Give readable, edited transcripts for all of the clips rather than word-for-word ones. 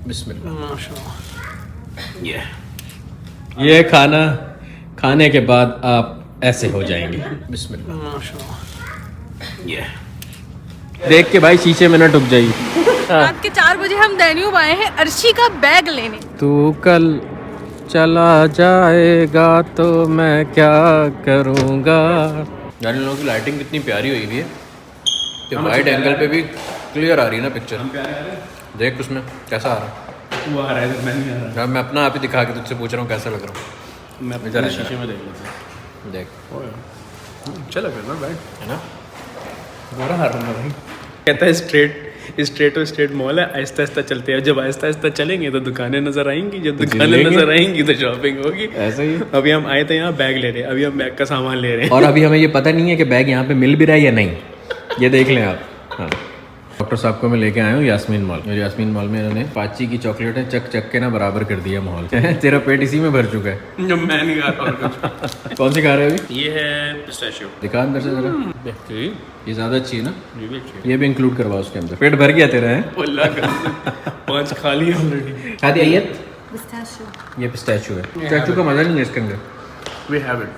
बिस्मिल्लाह। माशाअल्लाह। ये खाना खाने के बाद आप ऐसे हो जाएंगे। बिस्मिल्लाह। माशाअल्लाह। ये देख के भाई शीशे में न टुक जाइए। रात के 4 बजे हम दैन्यूब आए हैं अर्शी का बैग लेने। तू कल चला जाएगा तो मैं क्या करूँगा। यार इन लोगों की लाइटिंग कितनी प्यारी हुई हुई है कि वाइड एंगल पे भी क्लियर आ रही है ना पिक्चर। देख उसमें कैसा आ रहा है। वो आ रहा है, मैं नहीं आ रहा। मैं अपना आप ही दिखा के तुझसे पूछ रहा हूँ कैसा लग रहा हूँ। मैं इधर अपने आ शीशे में देख लेता हूँ। देख चलो फिर ना बैठ। है ना। बुरा हाल है भाई। कहता है स्ट्रेट मॉल है, आहिस्ता आहिस्ता चलते हैं। जब आहिस्ता आहिस्ता चलेंगे तो दुकानें नजर आएंगी, जब दुकानें नजर आएंगी तो शॉपिंग होगी। ऐसा ही। अभी हम आए थे यहाँ बैग ले रहे हैं, अभी हम बैग का सामान ले रहे हैं। और अभी हमें ये पता नहीं है कि बैग यहाँ पे मिल भी रहा है या नहीं, ये देख लें आप। हाँ डॉक्टर साहब को मैं लेके आया हूँ यास्मीन मॉल। और यास्मीन मॉल में इन्होंने पाची की चॉकलेटें चक के ना बराबर कर दिया माहौल। तेरा पेट इसी में भर चुका है। जब मैं नहीं खा रहा कुछ। कौन सी खा रहे हो अभी? ये है पिस्ताशियो। दिखा अंदर से जरा। बेहतरीन। ये ज़्यादा अच्छी है ना, ये भी अच्छी है। ये भी इंक्लूड करवा उसके अंदर। पेट भर गया तेरा है। 5 खा लिए ऑलरेडी। शादी अय्यत ये पिस्ताचियो है। पिस्ताचियो का मज़ा नहीं है इसके अंदर। We have it.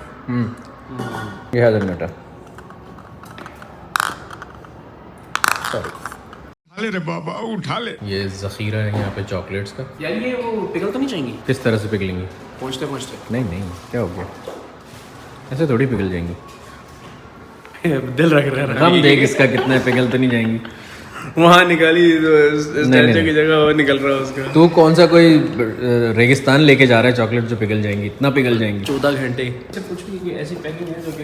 ये हेज़लनट है। ले रे बाबा उठा ले। ये ज़ख़ीरा है यहाँ पे चॉकलेट्स का। यार ये वो पिघल तो नहीं जाएंगी किस तरह से पिघलेंगी? पहुँचते पहुँचते। नहीं क्या हो गया, ऐसे थोड़ी पिघल जाएंगी। दिल रख रहा है। हम देख इसका कितना है, पिघल तो नहीं जाएंगी। वहाँ निकाली स्टैचू की जगह वो निकल रहा है उसका। तू कौन सा कोई रेगिस्तान लेके जा रहा है चॉकलेट जो पिघल जाएंगी? इतना पिघल जाएंगी 14 घंटे। अच्छा कुछ भी ऐसी पैकिंग है जो कि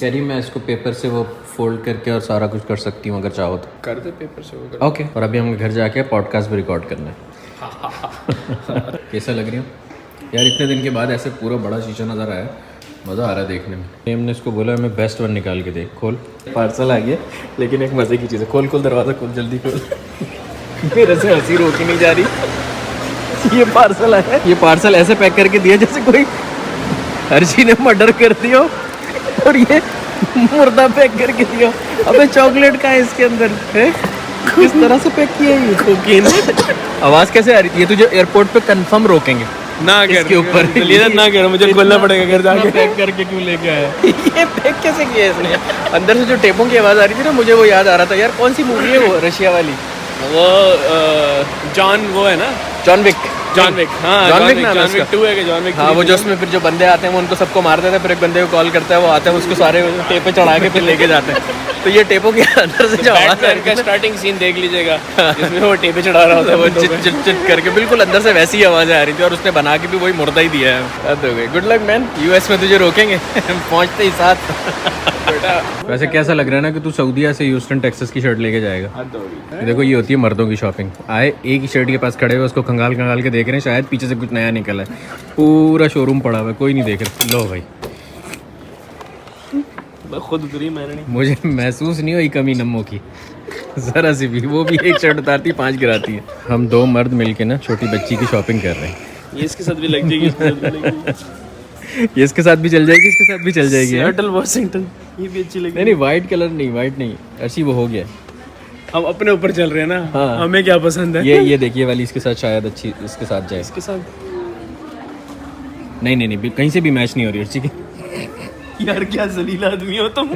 करीम मैं इसको पेपर से वो फोल्ड करके और सारा कुछ कर सकती हूँ अगर चाहो तो। कर दे पेपर से होगा। ओके। और अभी हम घर जाके पॉडकास्ट भी रिकॉर्ड करना है। कैसा लग रही हूँ यार? इतने दिन के बाद ऐसे पूरा बड़ा शीशा नज़र आया, मज़ा आ रहा है देखने में। हमने इसको बोला हमें बेस्ट वन निकाल के देख। खोल, पार्सल आ गया। लेकिन एक मज़े की चीज़ है। खोल दरवाज़ा खोल, जल्दी खोल। मेरे से हंसी रोकी नहीं जा रही। ये पार्सल आया, ये पार्सल ऐसे पैक करके दिया जैसे कोई हर्षी ने मर्डर कर दिया और ये मुर्दा पैक करके दिया। अबे चॉकलेट का है इसके अंदर है? किस तरह से पैक किया ये? कोकीन। आवाज़ कैसे आ रही थी? ये तुझे एयरपोर्ट पे कंफर्म रोकेंगे ना कर इसके ऊपर। ना कर, मुझे खोलना पड़ेगा घर जाके। पैक करके क्यों लेके आया? ये पैक कैसे किया इसने? अंदर से जो टेपों की आवाज़ आ रही थी ना, मुझे वो याद आ रहा था यार। कौन सी मूवी है वो रशिया वाली? वो जॉन वो है ना, जॉन विक। John Wick. हाँ जॉन विक नाम है जॉन विक उसका। 2 है कि जॉन विक। हाँ वो जो उसमें फिर जो बंदे आते हैं वो उनको सबको मार देते हैं, फिर एक बंदे को कॉल करता है, वो आता है उसको सारे टेपे चढ़ा के फिर लेके जाते हैं। तो ये टेपों के अंदर से जो आवाज़ आ बैटमैन रही का थी ना, स्टार्टिंग सीन देख लीजिएगा जिसमें वो टेपे चढ़ा रहा होता है वो चिट चिट चिट करके बिल्कुल अंदर से वैसी ही आवाज़ें आ रही थी। और उसने बना के भी वही मुर्दा ही दिया है। हद हो गई। गुड लक मैन, यूएस में तुझे रोकेंगे पहुंचते ही साथ। वैसे कैसा लग रहा है ना कि तू सऊदीया से ह्यूस्टन टेक्सास की शर्ट लेके जाएगा? देखो ये होती है मर्दों की शॉपिंग। आए एक ही शर्ट के पास खड़े हुए उसको खंगाल के देख रहे हैं, शायद पीछे से कुछ नया निकला है। पूरा शोरूम पड़ा हुआ है, कोई नहीं देख रहा। लो भाई खुद उतरी मैंने नहीं। मुझे महसूस नहीं हुई कमी नमो की ज़रा सी भी। वो भी एक शर्ट उतारती 5 गिराती है। हम 2 मर्द मिलके ना छोटी बच्ची की शॉपिंग कर रहे हैं। ये इसके साथ भी लग जाएगी, इसके साथ भी लगेगी। ये इसके साथ भी चल जाएगी, इसके साथ भी चल जाएगी। सिएटल वॉशिंगटन ये भी अच्छी लगी। नहीं वाइट कलर नहीं, वाइट नहीं, ऐसी वो हो गया। हम अपने ऊपर चल रहे हैं ना। हाँ। हमें क्या पसंद है। ये देखिए वाली इसके साथ शायद अच्छी इसके साथ जाए। इसके साथ नहीं कहीं से भी मैच नहीं हो रही अच्छी की। यार क्या जलील आदमी हो तुम।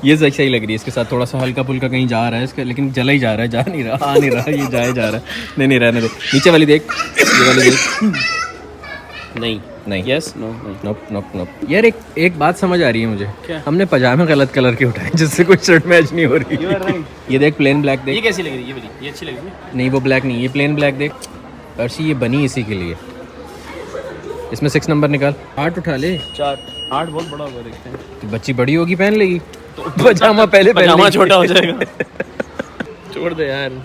ये सही लग रही है इसके साथ। थोड़ा सा हल्का फुल्का कहीं जा रहा है इसका, लेकिन चला ही जा रहा है, जा नहीं रहा, आ नहीं रहा, ये जा रहा है। नहीं रहने दे। नीचे वाली देख, ये वाली देख। नहीं यस नो नोप। यार एक बात समझ आ रही है मुझे। क्या? हमने पजामे गलत कलर के उठाए जिससे कोई शर्ट मैच नहीं हो रही। ये देख प्लेन ब्लैक देख। ये कैसी लग रही है? ये वाली ये अच्छी लग रही है। नहीं वो ब्लैक नहीं, ये प्लेन ब्लैक देख। अर्शी ये बनी इसी के लिए। इसमें 6 नंबर निकाल। 8 उठा ले। 4 8 बहुत बड़ा होगा, देखते हैं। तो बच्ची बड़ी होगी पहन लेगी तो पजामा पहले पजामा छोटा हो जाएगा। छोड़ दे यार,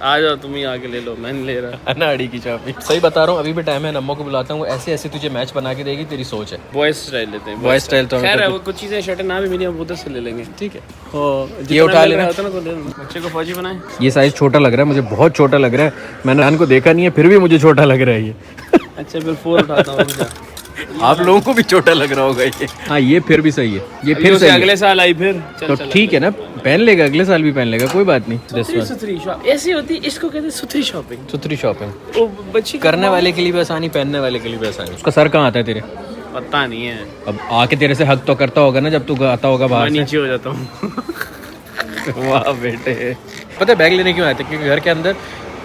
आ जाओ तुम ही आके ले लो, मैं नहीं ले रहा। अनाड़ी की शॉपिंग। सही बता रहा हूँ, अभी भी टाइम है। नम्मो को बुलाता हूँ, ऐसे तुझे मैच बना के देगी, तेरी सोच है। बॉयज स्टाइल लेते हैं। बॉयज स्टाइल तो खैर है, वो कुछ चीज़ें शर्टें ना भी मिली हम उधर से ले लेंगे। ठीक है ये उठा लेना। होता ना तो ले लेना। बच्चे को फौजी बनाए। ये साइज छोटा लग रहा है मुझे, बहुत छोटा लग रहा है। मैंने अन को देखा नहीं है, फिर भी मुझे छोटा लग रहा है ये। अच्छा फिर 4 उठाता हूँ। आप लोगों को भी छोटा लग रहा होगा ये। हाँ ये फिर भी सही है, ये फिर उसे सही है। अगले साल आई फिर तो ठीक है ना, पहन लेगा अगले साल भी पहन लेगा, कोई बात नहीं। सुथरी शॉप ऐसी होती है, इसको कहते हैं सुथरी शॉपिंग। सुथरी शॉपिंग वो बच्ची करने वाले के लिए भी आसानी, पहनने वाले के लिए भी आसानी। उसका सर कहाँ आता है तेरे? पता नहीं है, अब आके तेरे से हक तो करता होगा ना जब तू आता होगा बाहर मैं से। नीचे हो जाता हूँ। वाह बेटे। पता है बैग लेने क्यों आए थे? क्योंकि घर के अंदर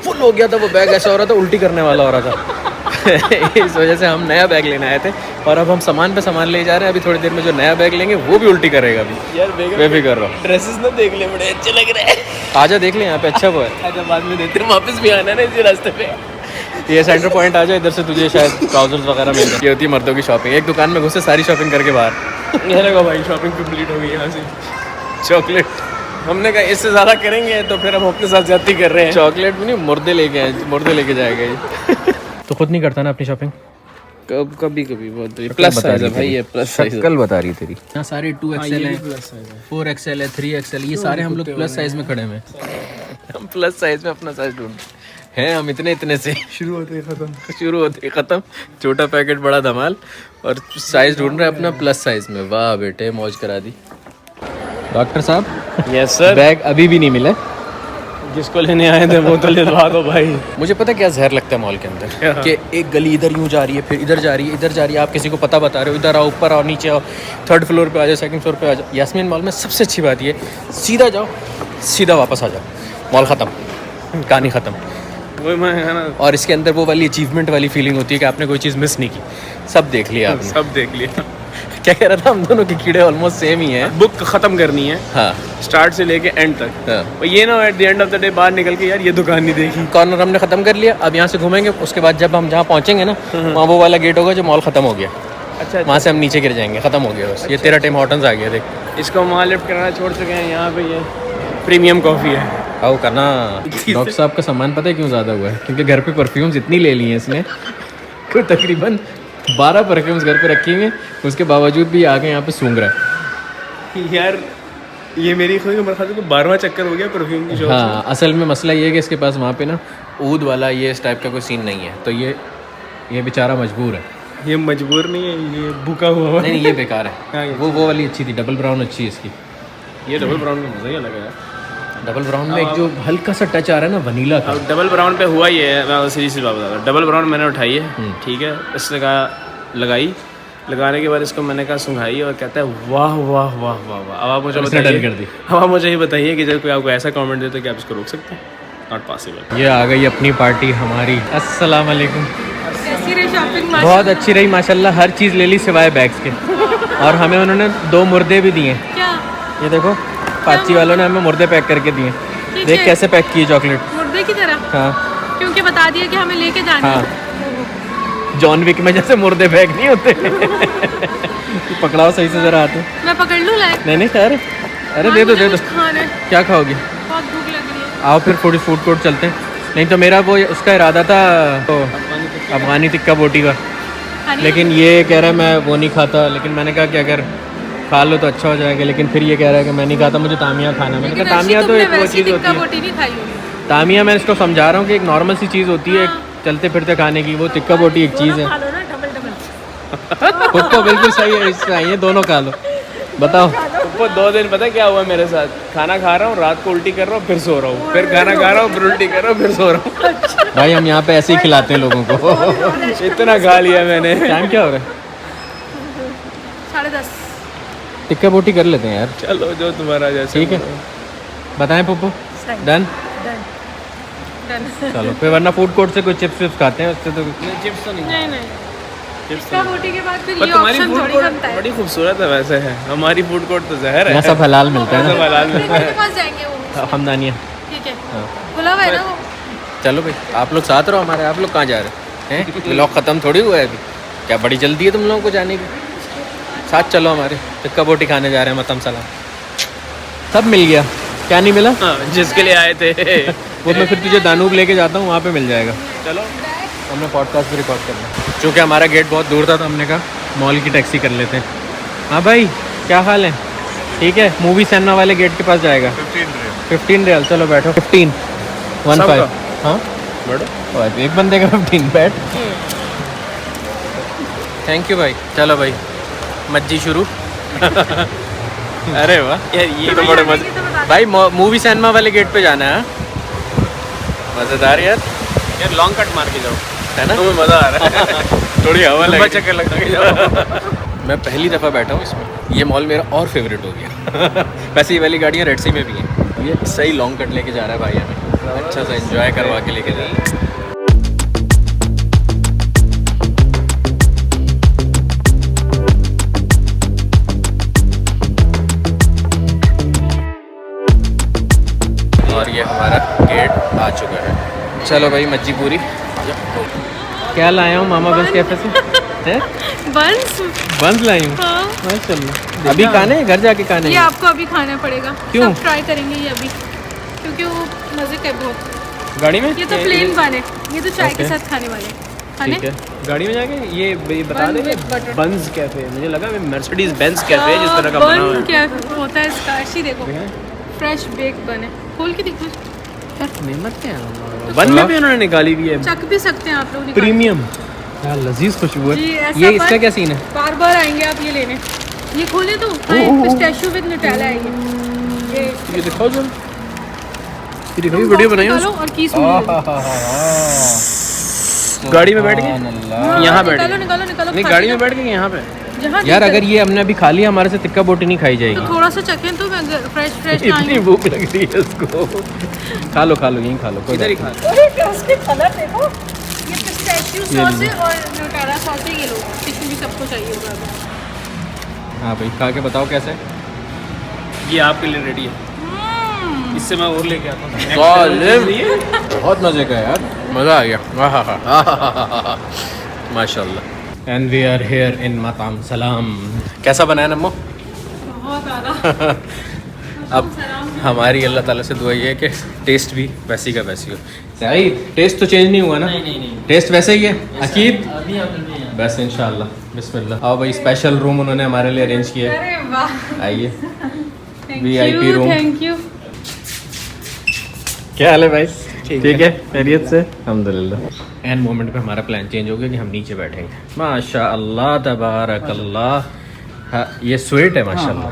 फुल हो गया था वो बैग, ऐसा हो रहा था उल्टी करने वाला हो रहा था। इस वजह से हम नया बैग लेने आए थे और अब हम सामान पे सामान ले जा रहे हैं। अभी थोड़ी देर में जो नया बैग लेंगे वो भी उल्टी करेगा अभी। यार मैं भी कर रहा हूँ। ड्रेसेस ना देख ले, बड़े अच्छे लग रहे हैं। आजा देख ले यहाँ पे, अच्छा वो है। आजा बाद में देते हैं, वापस भी आना है ना इसी रास्ते पे। ये सेंटर पॉइंट आ जाए, इधर से तुझे शायद ट्राउजर्स वगैरह मिल जाए। ये होती है मर्दों की शॉपिंग, एक दुकान में घुसे सारी शॉपिंग करके बाहर। ये लगा भाई शॉपिंग कंप्लीट हो गई यहाँ से। चॉकलेट हमने कहा इससे ज़्यादा करेंगे तो फिर हम अपने साथ ज्यादती कर रहे हैं। चॉकलेट भी नहीं, मुर्दे लेके आए, मुर्दे लेके जाएगा ये। तो खुद नहीं करता ना अपनी शॉपिंग? कभी कभी बहुत प्लस साइज है भाई, ये प्लस साइज कल बता रही तेरी। यहाँ सारे 2XL है, 4XL है, 3XL, ये सारे हम लोग प्लस साइज में खड़े हैं। हम प्लस साइज में अपना साइज ढूंढ हैं, हम इतने से शुरू होते ही खत्म। छोटा पैकेट बड़ा धमाल, और साइज ढूंढ रहे हैं अपना प्लस साइज में। वाह बेटे मौज करा दी। डॉक्टर साहब यस सर, बैग अभी भी नहीं मिला। जिसको लेने आए थे वो तो लेवा दो भाई। मुझे पता क्या जहर लगता है मॉल के अंदर, कि एक गली इधर यूँ जा रही है, फिर इधर जा रही है, इधर जा रही है। आप किसी को पता बता रहे हो, इधर आओ, ऊपर आओ, नीचे आओ, 3rd फ्लोर पे आ जाओ, 2nd फ्लोर पे आ जाओ। यास्मीन मॉल में सबसे अच्छी बात ये, सीधा जाओ सीधा वापस आ जाओ, मॉल ख़त्म, कहानी ख़त्म। वही मैं है ना, और इसके अंदर वो वाली अचीवमेंट वाली फीलिंग होती है कि आपने कोई चीज़ मिस नहीं की, सब देख लिया आपने। सब देख लिया। क्या कह रहा था, हम दोनों की कीड़े ऑलमोस्ट सेम ही हैं। बुक खत्म करनी है, हाँ स्टार्ट से लेके एंड तक। हाँ। और ये ना at the end of the day बाहर निकल के यार ये दुकान नहीं देखी। कॉर्नर हमने ख़त्म कर लिया, अब यहाँ से घूमेंगे, उसके बाद जब हम जहाँ पहुँचेंगे ना, वहाँ वो वाला गेट होगा जो मॉल ख़त्म हो गया। अच्छा, वहाँ से हम नीचे गिर जाएंगे, ख़त्म हो गया बस। ये तेरा टिम हॉर्टन्स आ गया, देख। इसको हम वहाँ लिफ्ट कराना छोड़ चुके हैं। यहाँ पे ये प्रीमियम कॉफ़ी है। आओ करना। डॉक्टर साहब का सामान पता है क्यों ज़्यादा हुआ है? क्योंकि घर पे परफ्यूम्स इतनी ले ली हैं इसने, कोई तकरीबन 12 परफ्यूम्स घर पे रखी हुई हैं, उसके बावजूद भी आगे यहाँ पे सूंघ रहा है। यार ये मेरी खुद मेरे ख्याल से 12वां चक्कर हो गया परफ्यूम की शॉप। हाँ असल में मसला ये है कि इसके पास वहाँ पे ना ऊद वाला ये इस टाइप का कोई सीन नहीं है, तो ये बेचारा मजबूर है। ये मजबूर नहीं है, ये भूखा हुआ नहीं ये बेकार हाँ, है। ये वो वाली अच्छी थी, डबल ब्राउन अच्छी है इसकी। ये डबल ब्राउन का मज़ा ही अलग है। डबल ब्राउन में एक जो हल्का सा टच आ रहा है ना वनीला का। अब डबल ब्राउन पे हुआ ये है, मैं सीरीज बात बता रहा हूँ। डबल ब्राउन मैंने उठाई है, ठीक है, इसने कहा लगाई, लगाने के बाद इसको मैंने कहा सुंघाई, और कहता है वाह वाह वाह वाह वाह। अब आप मुझे डन बताइए, कर दी। अब आप मुझे ये बताइए कि जब कोई आपको ऐसा कमेंट दे तो क्या आप इसको रोक सकते हैं? Not possible. ये आ गई अपनी पार्टी हमारी। अस्सलाम वालेकुम। कैसी रही शॉपिंग? बहुत अच्छी रही माशाल्लाह, हर चीज़ ले ली सिवाय बैग्स के। और हमें उन्होंने 2 मुर्दे भी दिए। क्या? ये देखो पाची वालों ने हमें मुर्दे पैक करके दिए। ठीक देख है। कैसे पैक किए चॉकलेट। मुर्दे की तरह? हाँ क्योंकि बता दिया कि हमें लेके जाना हाँ, है। जॉन विक में जैसे मुर्दे पैक नहीं होते। तू पकड़ाओ सही से जरा हाथ में। मैं पकड़ लूँ लायक? नहीं खैर, अरे दे दो दे दो। खाना है, क्या खाओगी? बहुत भूख लग रही है। आओ फिर फूड कोर्ट चलते हैं। नहीं तो मेरा वो उसका इरादा था तो अफगानी टिक्का बोटी का, खानी लेकिन ये कह रहा है मैं वो नहीं खाता। लेकिन मैंने कहा कि अगर खा लो तो अच्छा हो जाएगा, लेकिन फिर ये कह रहा है कि मैं नहीं खाता, मुझे तामिया खाना। मैंने लेकिन कहा तामिया अर्शी, तो तुमने एक वो वैसी चीज़ होती टिक्का है। बोटी नहीं खाई होगी। तामिया मैं इसको समझा रहा हूँ कि एक नॉर्मल सी चीज़ होती है चलते फिरते खाने की, वो टिक्का बोटी एक चीज़ है। खा लो ना, डबल डबल। खुद तो बिल्कुल सही है, इससे आई है, दोनों खा लो। बताओ। वो 2 दिन पता है क्या हुआ मेरे साथ? खाना खा रहा हूँ, रात को उल्टी कर रहा हूँ, फिर सो रहा हूँ, फिर खाना खा रहा हूँ, फिर उल्टी कर रहा हूँ, फिर सो रहा हूँ। भाई हम यहाँ पे ऐसे ही खिलाते हैं लोगों को। इतना खा लिया मैंने। टाइम क्या हो रहा है? 10:30। टिक्का बोटी कर लेते हैं यार। चलो जो तुम्हारा जैसे। ठीक है, बताएं पप्पू। डन। डन। चलो फिर, वरना फूड कोर्ट से कोई चिप्स विप्स खाते हैं, उससे तो चिप्स तो नहीं। नहीं नहीं, टिक्का बोटी के बाद फिर पर ये तुम्हारी ऑप्शन फूड थोड़ी कोर्ट बनता है। बड़ी खूबसूरत है वैसे है। हमारी फूड कोर्ट तो जहर है। यहाँ सब हलाल मिलता है सब ना, हलाल मिलता है। के पास जाएंगे वो। हमदानिया। ठीक है, हाँ। खुला हुआ है ना वो। चलो भाई, आप लोग साथ रहो हमारे। आप लोग कहाँ जा रहे हैं? ब्लॉग ख़त्म थोड़ी हुआ है अभी, क्या बड़ी जल्दी है तुम लोगों को जाने की? साथ चलो हमारे, टिक्का बोटी खाने जा रहे हैं। मतम सलाम सब मिल गया, क्या नहीं मिला? हाँ, जिसके लिए आए थे। वो मैं फिर तुझे दानूब लेके जाता हूँ, वहाँ पे मिल जाएगा। चलो हमने पॉडकास्ट भी रिकॉर्ड करना है। चूँकि हमारा गेट बहुत दूर था तो हमने कहा मॉल की टैक्सी कर लेते हैं। हाँ भाई क्या हाल है? ठीक है, मूवी सिनेमा वाले गेट के पास जाएगा। 15 रियाल। चलो बैठो। 15 हाँ बैठो। एक बंदे का 15 बैठ। थैंक यू भाई। चलो भाई मज्जी शुरू। अरे वाह यार ये तो बड़े मजे भाई। मूवी सिनेमा वाले गेट पे जाना है। मज़ेदार यार लॉन्ग कट मार के जाओ है ना। तुम्हें मज़ा आ रहा है। थोड़ी हवा लग चक्कर लगा के जाओ। मैं पहली दफ़ा बैठा हूँ इसमें। ये मॉल मेरा और फेवरेट हो गया। वैसे ये वाली गाड़ियाँ रेड सी में भी हैं। ये सही लॉन्ग कट लेके जा रहा है भाई हमें। अच्छा सा एंजॉय करवा के लेके जा रहा है। और ये हमारा गेट आ चुका है। चलो भाई मज्जी पूरी। क्या लाया हूँ मामा बंस कैफे से? बंस बंस लाई हूँ। हाँ। माशाल्लाह। अभी खाने हैं घर जाके खाने ये हैं? आपको अभी खाना पड़ेगा। क्यों? सब ट्राई करेंगे ये अभी क्योंकि वो मजे का है बहुत। गाड़ी में ये तो प्लेन बन है, ये तो चाय के Okay. साथ खाने वाले खाने। ठीक है। गाड़ी में जाके ये बता Bun दे with butter. Buns cafe. मुझे लगा मर्सिडीज बेंज कैफे है जिस तरह का बना हुआ बन है। क्या होता है इसका? अच्छी देखो, फ्रेश बेक बन है। खोल के देखो, बन में भी उन्होंने निकाली हुई है चख भी सकते हैं आप लोग। निकाल के। प्रीमियम। यार लजीज खुशबू है। जी, ऐसा ये बन इसका क्या सीन है? बार बार आएंगे आप ये लेने। ये खोले तो पिस्ताशियो विद नुटेला है ये। ये दिखाओ जरा। ये दिखाओ वीडियो बनाई है निकालो और कीस गाड़ी में बैठ के यहाँ बैठ निकालो के निकालो निकालो। नहीं खा गाड़ी लेना। में बैठ के यहाँ पे जहाँ यार दिल अगर ये हमने अभी खा लिया हमारे से तिक्का बोटी नहीं खाई तो जाएगी। थोड़ा सा चखें तो मैं फ्रेश फ्रेश इतनी भूख लग रही है इसको। खा लो यहीं खा लो। कोई इधर ही बात खा उसके कलर देखो। ये पिस्ताशियो सॉस है और नुटेला सॉस है। ये लो, किसी भी सबको चाहिए होगा। नहीं। हाँ भाई खा के बताओ कैसे है? ये आपके लिए रेडी है। इससे मैं और लेके आता हूँ। बहुत मज़े का है यार। मज़ा आ गया। माशाल्लाह। And we are here in मताम सलाम। कैसा बना है नम्मो? बहुत ज़्यादा। अब हमारी अल्लाह ताला से दुआ ये है कि टेस्ट भी वैसी का वैसी हो। सही टेस्ट तो चेंज नहीं हुआ ना? नहीं। टेस्ट वैसे ही है अकीद। बस इंशाल्लाह। बिस्मिल्लाह। आओ भाई स्पेशल रूम उन्होंने हमारे लिए अरेंज किया है। अरे वाह, आइए। Thank VIP U room. Thank you. क्या हाल है भाई? ठीक है खैरियत से अल्हम्दुलिल्लाह। एंड मोमेंट पे हमारा प्लान चेंज हो गया कि हम नीचे बैठेंगे। माशा अल्लाह तबारकल्लाह। हाँ, ये स्वीट है माशाल्लाह।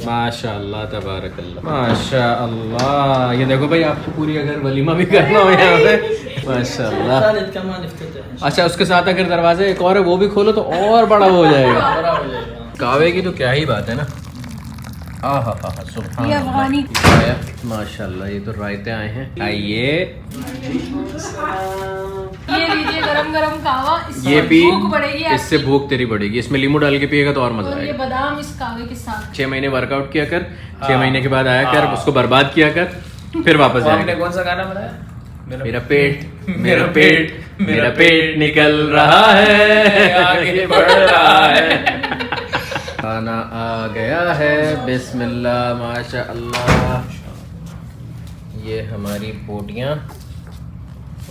माशा अल्लाह तबारकल्लाह। माशा अल्लाह। ये देखो भाई आपको पूरी अगर वलीमा भी करना हो यहाँ पे माशाल्लाह। अच्छा उसके साथ अगर दरवाजा एक और है वो भी खोलो तो और बड़ा हो जाएगा। कावे की तो क्या ही बात है ना। ये अफगानी माशाल्लाह। ये तो रायते आए हैं। आइए ये लीजिए गरम गरम कावा। इससे ये पी। भूख बढ़ेगी आपकी। इससे भूख तेरी बढ़ेगी। इसमें लींबू डाल के पिएगा तो और मजा और ये आएगा। बादाम इस कावे के साथ। 6 महीने वर्कआउट किया कर। 6 महीने के बाद आया कर उसको बर्बाद किया कर फिर वापस आपने जाएगा। कौन सा गाना बनाया? मेरा पेट निकल रहा है आगे बढ़ रहा है। खाना आ गया है। बिस्मिल्लाह माशा अल्लाह। ये हमारी बोटियाँ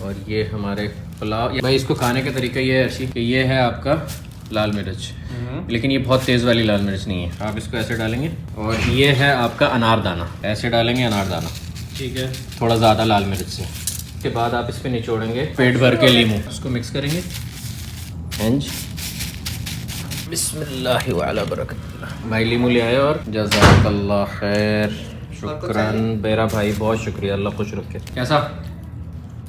और ये हमारे पुलाव। भाई इसको खाने का तरीका ये है अर्शी कि ये है आपका लाल मिर्च, लेकिन ये बहुत तेज़ वाली लाल मिर्च नहीं है। आप इसको ऐसे डालेंगे और ये है आपका अनारदाना। ऐसे डालेंगे अनारदाना, ठीक है। थोड़ा ज़्यादा लाल मिर्च से। उसके बाद आप इस पे निचोड़ेंगे पेट भर के लीमू। उसको मिक्स करेंगे। बिस्मिल्लाह वाला बरकत। भाई लीमू ले आए और जज़ाकल्लाह खैर। शुक्रान मेरा भाई, बहुत शुक्रिया। अल्लाह खुश रखे। कैसा?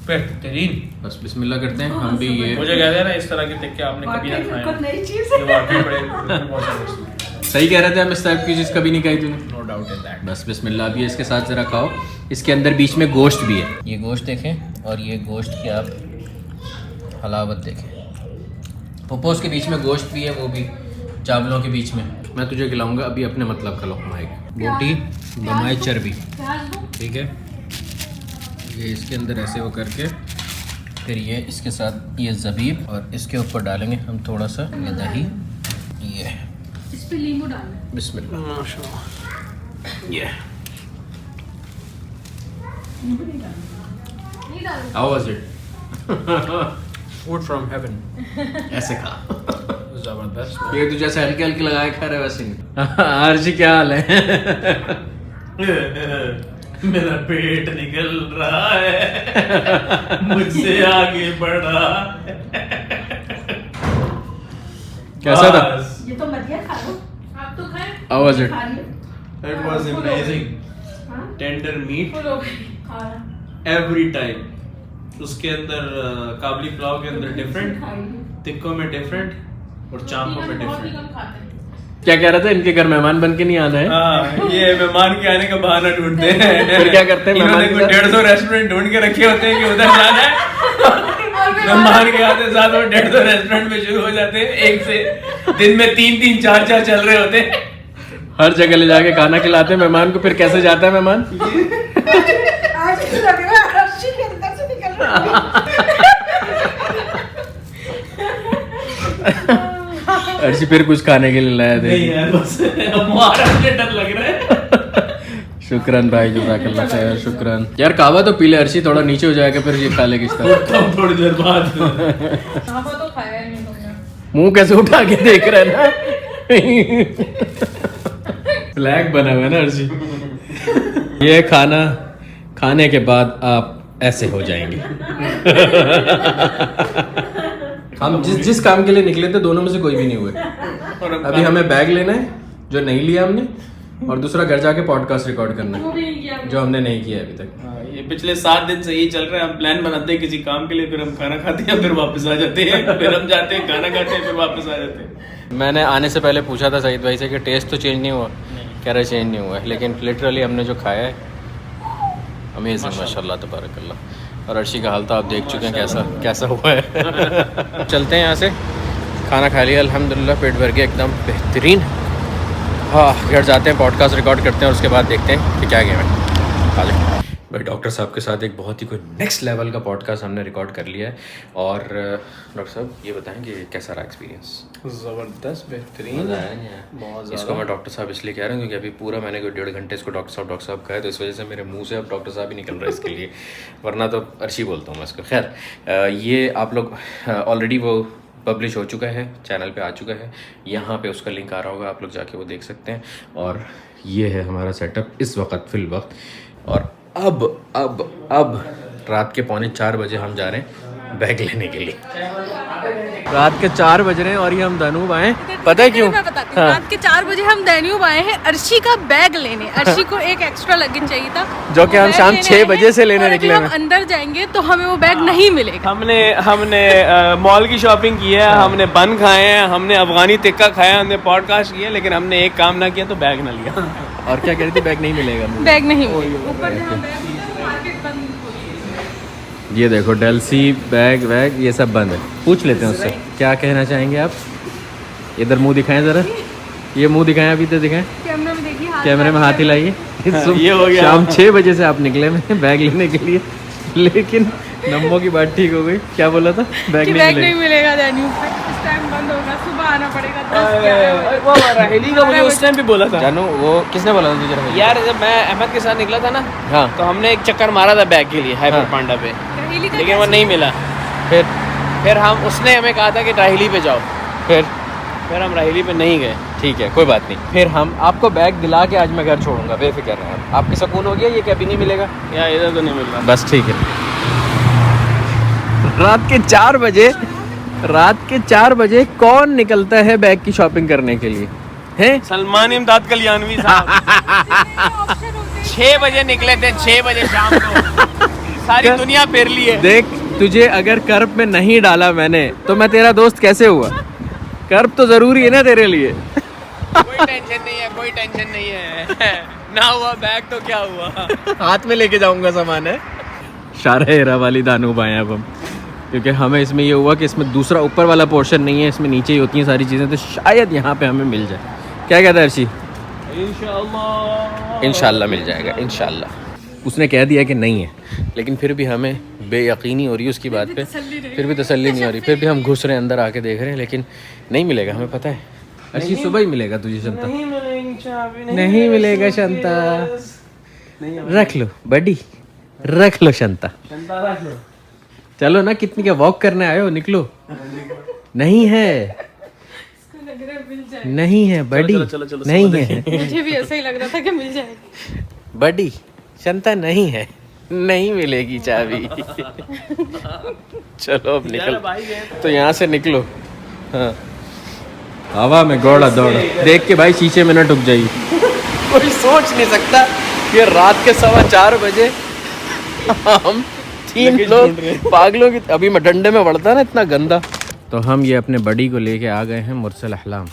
बेहतरीन। बस बिस्मिल्लाह करते हैं हम भी। ये मुझे कहते हैं ना इस तरह के टिक्के आपने कभी ना खाए हैं। नई चीज ये वाकई बड़े बहुत सारे। सही कह रहे थे हम, इस टाइप की चीज़ कभी नहीं खाई तूने। No doubt in that. बस बिस्मिल्लाह। अभी इसके साथ ज़रा खाओ। इसके अंदर बीच में गोश्त भी है। ये गोश्त देखें और ये गोश्त की आप हलावत देखें। पपोस के बीच में गोश्त भी है, वो भी चावलों के बीच में। मैं तुझे खिलाऊंगा अभी अपने मतलब का लोकमा। बोटी बमाए चर्बी, ठीक है। ये इसके अंदर ऐसे वो करके फिर ये इसके साथ ये ज़बीब और इसके ऊपर डालेंगे हम थोड़ा सा ये दही। ये इस पे नींबू डालना है। बिस्मिल्लाह। माशाल्लाह। ये नहीं डालना। How was it? Food from heaven. ऐसे खा। जबरदस्त। ये तो जैसे हल्के हल्के लगाए खा रहे वैसे नहीं। आरजी क्या हाल है? मेरा पेट निकल रहा है, मुझसे आगे बढ़ रहा है। कैसा था? ये तो मत खा लो। आप तो खाए How was it? खा लियो। It was amazing. हाँ? Tender meat फुल हो गई। खा ला। every time. उसके अंदर काबली पुलाव के अंदर डिफरेंट, खा लियो। टिक्को में डिफरेंट और चांपो में बहुत ही डिफरेंट। कम खाते हैं। क्या कह रहा था, इनके घर मेहमान बन के नहीं आना है? हाँ, ये मेहमान के आने का बहाना ढूंढते हैं। फिर क्या करते हैं इन्होंने मेहमान के कोई साथ? 150 रेस्टोरेंट ढूंढ के रखे होते हैं कि उधर जाना है। मेहमान के आते साथ वो 150 रेस्टोरेंट में शुरू हो जाते हैं, एक से दिन में 3-3, 4-4 चल रहे होते हैं। हर जगह ले जाके खाना खिलाते हैं मेहमान को। फिर कैसे जाता है मेहमान? आज लग रहा है रस्सी के अंदर से निकल रहा है। अर्शी फिर कुछ खाने के लिए लाया थे? नहीं यार, बस हमारा मुझे डर लग रहा है। शुक्रान भाई, जज़ाकल्लाह खैर, शुक्रान। यार कहवा तो पी ले अर्शी, थोड़ा नीचे हो जाएगा फिर ये खा ले किस तरह। कब थोड़ी देर बाद हाँ तो खाया ही नहीं तुमने। मुंह कैसे उठा के देख रहे हैं ना। फ्लैग बना हुआ है ना अर्शी। ये खाना खाने के बाद आप ऐसे हो जाएंगे। हम जिस काम के लिए निकले थे दोनों में से कोई भी नहीं हुए। अभी हमें बैग लेना है जो नहीं लिया हमने, और दूसरा घर जाके पॉडकास्ट रिकॉर्ड करना वो है भी नहीं किया। जो हमने नहीं किया अभी तक। हाँ, ये पिछले 7 दिन से यही चल रहा है। हम प्लान बनाते हैं किसी काम के लिए, फिर हम खाना खाते हैं, फिर वापस आ जाते हैं, फिर हम जाते हैं खाना खाते हैं, फिर वापस आ जाते हैं। मैंने आने से पहले पूछा था सईद भाई से कि टेस्ट तो चेंज नहीं हुआ, कह रहे चेंज नहीं हुआ है, लेकिन लिटरली हमने जो खाया है अमेजिंग, माशाल्लाह तबारकल्लाह। और अर्शी का हाल तो आप देख चुके हैं कैसा हुआ है। चलते हैं यहाँ से, खाना खा लिया अल्हम्दुलिल्लाह, पेट भर गया एकदम बेहतरीन। हाँ, घर जाते हैं, पॉडकास्ट रिकॉर्ड करते हैं और उसके बाद देखते हैं कि क्या गेम है। आ जाओ भाई। डॉक्टर साहब के साथ एक बहुत ही कोई नेक्स्ट लेवल का पॉडकास्ट हमने रिकॉर्ड कर लिया है। और डॉक्टर साहब ये बताएं कि कैसा रहा एक्सपीरियंस? जबरदस्त, बेहतरीन। मज़ा आया नहीं आया? बहुत इसको मैं डॉक्टर साहब इसलिए कह रहा हूँ क्योंकि अभी पूरा मैंने कोई 1.5 घंटे इसको डॉक्टर साहब कहा है, तो इस वजह से मेरे मुंह से अब डॉक्टर साहब ही निकल रहा है इसके लिए, वरना तो अर्शी बोलता हूँ मैं इसको। खैर, ये आप लोग ऑलरेडी वो पब्लिश हो चुका है, चैनल पे आ चुका है, यहाँ पे उसका लिंक आ रहा होगा, आप लोग जाके वो देख सकते हैं। और ये है हमारा सेटअप इस वक्त फिल वक्त। और अब रात के 3:45 बजे हम जा रहे हैं बैग लेने के लिए। रात के 4 बज रहे हैं और ये हम दानूब आए, पता है क्यों? मैं बताती हूँ। रात के 4 बजे हम दानूब आए हैं अर्शी का बैग लेने। अर्शी को एक एक्स्ट्रा लगेज चाहिए था, जो कि वो हम बैग शाम लेने 6 आए बजे हैं, से लेने और अभी निकले हम हैं। अंदर जाएंगे तो हमें वो बैग नहीं मिलेगा। हमने मॉल की शॉपिंग की है, हमने बन खाए हैं, हमने अफगानी टिक्का खाया, हमने पॉडकास्ट किया, लेकिन हमने एक काम ना किया तो बैग ना लिया। और क्या कह रही थी, बैग नहीं मिलेगा? बैग नहीं मिलेगा। ऊपर जहाँ बैग मिलता है वो मार्केट बंद होती है। ये देखो डेल्सी बैग वैग ये सब बंद है। पूछ लेते हैं उससे क्या कहना चाहेंगे आप। इधर मुंह दिखाएं ज़रा, ये मुंह दिखाएं, अभी तो दिखाएं, कैमरा में देखिए, कैमरे में हाथ हिलाइए। ये हो गया। शाम 6 बजे से आप निकले में बैग लेने के लिए, लेकिन नम्बो की बात ठीक हो गई। क्या बोला था? बैग कि नहीं बैग नहीं मिलेगा। मिलेगा दानूब पे, इस टाइम बंद होगा, सुबह आना पड़ेगा 10-11 वो राहेली का मुझे उस टाइम भी बोला था जानू, वो किसने बोला था तुझे? यार, जब मैं अहमद के साथ निकला था ना, हाँ, तो हमने एक चक्कर मारा था बैग के लिए हाइपर हाँ। पांडा पे, राहेली का लेकिन वो नहीं मिला। फिर हम उसने हमें कहा था कि राहेली पे जाओ, फिर हम राहेली पे नहीं गए। ठीक है, कोई बात नहीं। फिर हम आपको बैग दिला के आज मैं घर छोड़ूंगा, बेफिक्र रहें। आपकी सुकून हो गया, ये कभी नहीं मिलेगा? यार इधर तो नहीं मिल रहा। बस ठीक है। रात के 4 बजे कौन निकलता है बैग की शॉपिंग करने के लिए? हैं? सलमान इमदाद कल्याणवी साहब 6 बजे निकले थे, 6 बजे शाम को। सारी दुनिया फेर ली है। देख, तुझे अगर कर्ब में नहीं डाला मैंने तो मैं तेरा दोस्त कैसे हुआ? कर्ब तो जरूरी है ना तेरे लिए। कोई टेंशन नहीं है, कोई टेंशन नहीं है। ना हुआ बैग तो क्या हुआ, हाथ में लेके जाऊंगा सामान है। शारा हेरा वाली दानूब आए अब हम, क्योंकि हमें इसमें ये हुआ कि इसमें दूसरा ऊपर वाला पोर्शन नहीं है, इसमें नीचे ही होती हैं सारी चीज़ें, तो शायद यहाँ पे हमें मिल जाए। क्या कहता है अर्शी? इंशाल्लाह मिल जाएगा, इंशाल्लाह। उसने कह दिया कि नहीं है, लेकिन फिर भी हमें बेयकीनी हो रही है उसकी बात पे, फिर भी तसल्ली नहीं हो रही। फिर भी हम घुस रहे हैं अंदर, आके देख रहे हैं, लेकिन नहीं मिलेगा, हमें पता है। अर्शी सुबह ही मिलेगा तुझे शंता, नहीं मिलेगा शंता। रख लो बडी, रख लो शंता, चलो ना, कितनी क्या वॉक करने आए हो, निकलो। नहीं है, नहीं है बडी, नहीं है। मुझे भी ऐसा ही लग रहा था कि मिल जाएगी। बडी शंता नहीं है, नहीं मिलेगी चाबी। चलो अब निकल, तो यहाँ से निकलो। हाँ, हवा में घोड़ा दौड़ा देख के भाई शीशे में न टुक जाइए। कोई सोच नहीं सकता कि रात के 4:15 बजे हम 3 लोग पागलों की अभी मैं डंडे में पड़ता ना इतना गंदा। तो हम ये अपने बड़ी को लेके आ गए हैं मुरसल अहलाम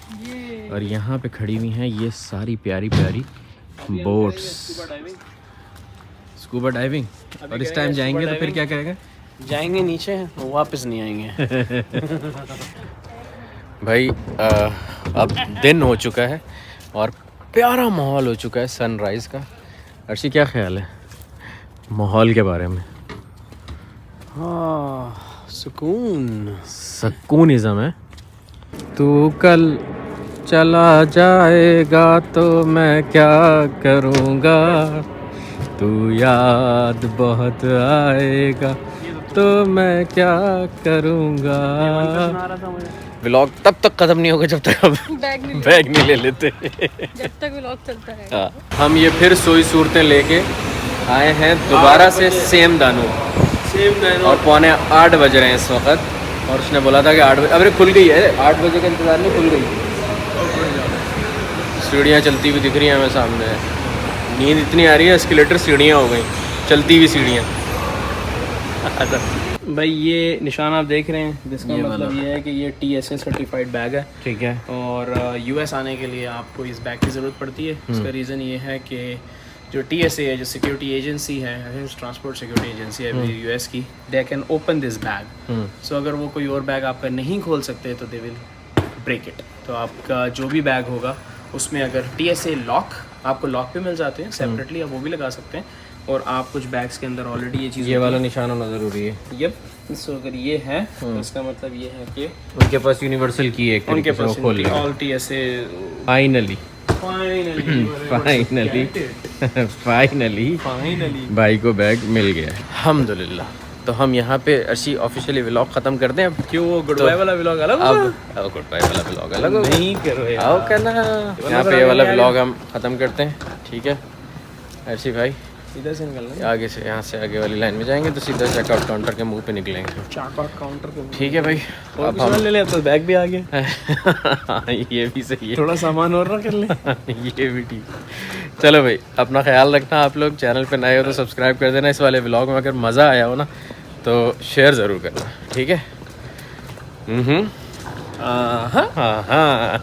और यहाँ पे खड़ी हुई हैं ये सारी प्यारी प्यारी बोट्स। Scuba diving. और इस टाइम जाएंगे तो फिर क्या कहेगा? जाएंगे नीचे, वापस नहीं आएंगे। भाई अब दिन हो चुका है और प्यारा माहौल हो चुका है सनराइज़ का। अर्शी क्या ख्याल है माहौल के बारे में? हाँ, सुकूनिज़्म है। तू कल चला जाएगा तो मैं क्या करूँगा, तू याद बहुत आएगा तो मैं क्या करूँगा। व्लॉग तब तक ख़त्म नहीं होगा जब तक हम बैग नहीं ले लेते। जब तक व्लॉग चलता है। हाँ, हम ये फिर सोई सूरतें लेके आए हैं दोबारा से सेम दानू और 7:45 बज रहे हैं इस वक्त। और उसने बोला था कि 8 बजे, अरे खुल गई है, 8 बजे का इंतज़ार नहीं, खुल गई। सीढ़ियाँ चलती हुई दिख रही हैं हमें सामने। नींद इतनी आ रही है एस्केलेटर सीढ़ियाँ हो गई, चलती हुई सीढ़ियाँ। भाई ये निशान आप देख रहे हैं, जिसका मतलब ये है कि ये TSA सर्टिफाइड बैग है। ठीक है। और US आने के लिए आपको इस बैग की ज़रूरत पड़ती है। इसका रीज़न ये है कि जो TSA है, जो सिक्योरिटी एजेंसी है, ट्रांसपोर्ट सिक्योरिटी एजेंसी है US की, they can open this bag. So अगर वो कोई और बैग आपका नहीं खोल सकते तो दे विल ब्रेक इट। तो आपका जो भी बैग होगा उसमें अगर TSA लॉक, आपको लॉक पे मिल जाते हैं सेपरेटली, आप वो भी लगा सकते हैं। और आप कुछ बैग्स के अंदर ऑलरेडी ये चीज़, ये वाला निशान होना ज़रूरी है। यप। सो अगर ये है तो इसका मतलब ये है कि उनके पास यूनिवर्सल की है एक उनके तरीके से, वो पास खोल लिया। ऑल TSA फाइनली भाई को बैग मिल गया है, अल्हम्दुलिल्लाह। तो हम यहाँ पे अर्शी ऑफिशियली व्लॉग ख़त्म कर दें अब। क्यों वो गुड बाय वाला व्लॉग अलग होगा? अब गुड बाय वाला व्लॉग अलग होगा। नहीं करो यार। आओ कहना, यहाँ पे ये वाला व्लॉग हम ख़त्म करते हैं, ठीक है अर्शी भाई? इधर से निकलना, आगे से, यहाँ से आगे वाली लाइन में जाएंगे तो सीधा चेकआउट काउंटर के मुंह पे निकलेंगे। चेकआउट काउंटर पे। ठीक है भाई, अब हम ले ले, तो बैग भी आ गया। ये भी सही है, थोड़ा सामान और रख ले। ये भी ठीक। चलो भाई, अपना ख्याल रखना। आप लोग चैनल पे नए हो तो सब्सक्राइब कर देना। इस वाले व्लॉग में अगर मज़ा आया हो ना तो शेयर ज़रूर करना, ठीक है? हाँ हाँ।